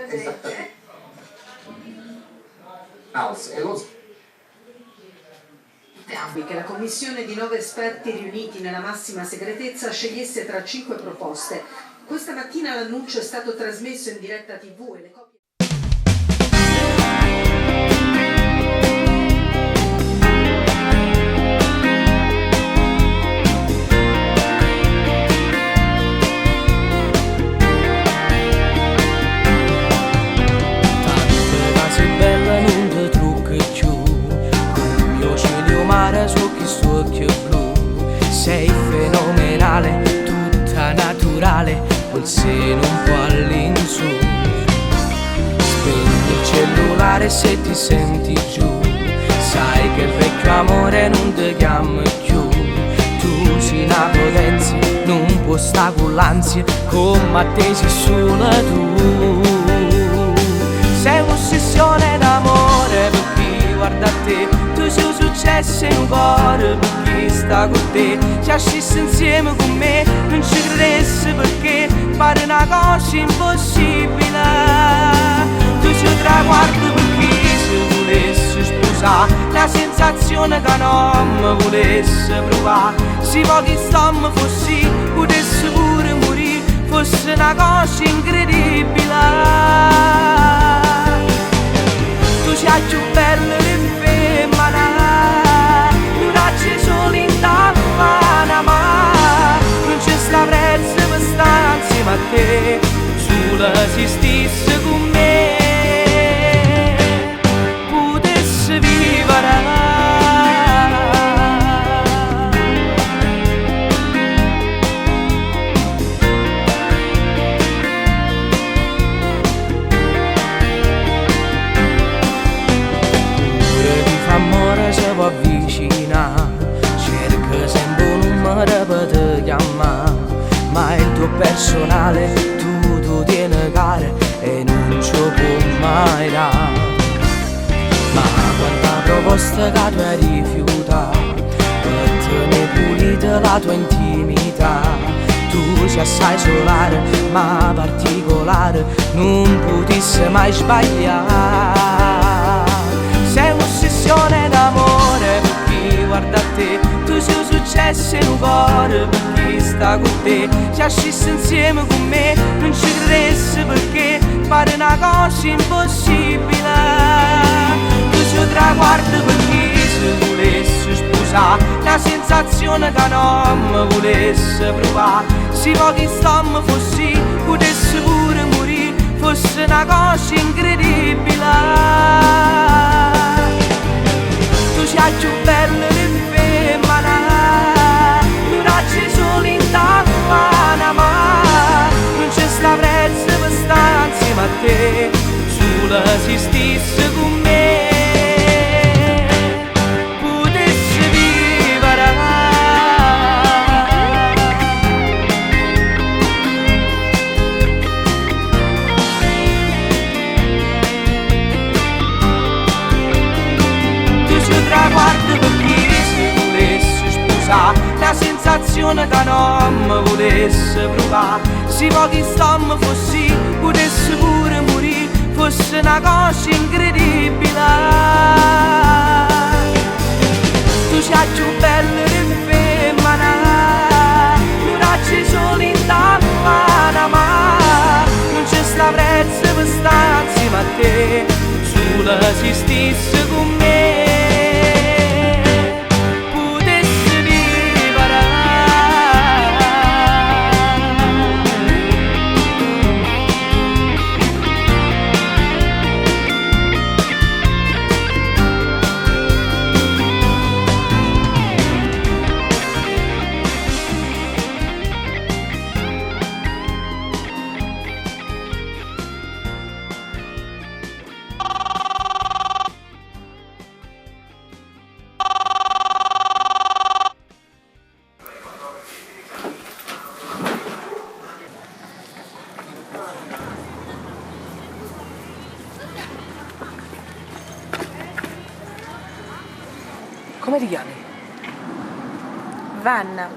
Esatto. Che la commissione di 9 esperti riuniti nella massima segretezza scegliesse tra 5 proposte. Questa mattina l'annuncio è stato trasmesso in diretta TV e le copie... Sei fenomenale, tutta naturale, col seno un po' all'insù. Spegni il cellulare se ti senti giù, sai che il vecchio amore non ti chiama più. Tu sei una potenza, non può sta con l'ansia, come te sei solo tu. Sei un'ossessione d'amore per chi guarda te, tu sei un successo in un cuore per chi sta con te. Ci ascisse insieme con me, non ci credesse perché pare una cosa impossibile. Tu sei un traguardo per chi si volesse sposare, la sensazione che non mi volesse provare. Se pochi stammi fossi, potesse pure morire, fosse una cosa incredibile. Tu sei più bella di femmina, tu raggi solo in tavola, ma non c'è sta prezzo per stare insieme a te, solo se stesse con me, potesse vivere. Se può avvicinare, cerca sempre un numero per te chiamare, ma il tuo personale tu tieni caro e non ci può mai dare. Ma quanta proposta che tu hai rifiutato, per tenere pulita la tua intimità. Tu sei assai solare, ma particolare, non potesse mai sbagliare. Sei un'ossessione d'amore per chi guarda te, tu sei un successo in un cuore per chi sta con te. Ci ascisse insieme con me, non ci credesse perché pare una cosa impossibile. Tu sei un traguardo per chi si volesse sposare, la sensazione che non mi volesse provare. Se pochi stammi fossi, potesse pure morire, fosse una cosa incredibile. Tu sei più bella di femmina, tu raggi solo in tavola, ma non c'è sta prezzo per stare insieme a te, solo se stesse con me, potesse vivere. Traguardo per chi si volesse sposare, la sensazione che non mi volesse provare. Se pochi stammi fossi, potesse pure morire, fosse una cosa incredibile. Tu sei più bella di femmina, tu raggi solo in tavola, ma non c'è sta prezzo per stare insieme a te, solo se stesse con me. Come ti chiami? Vanna.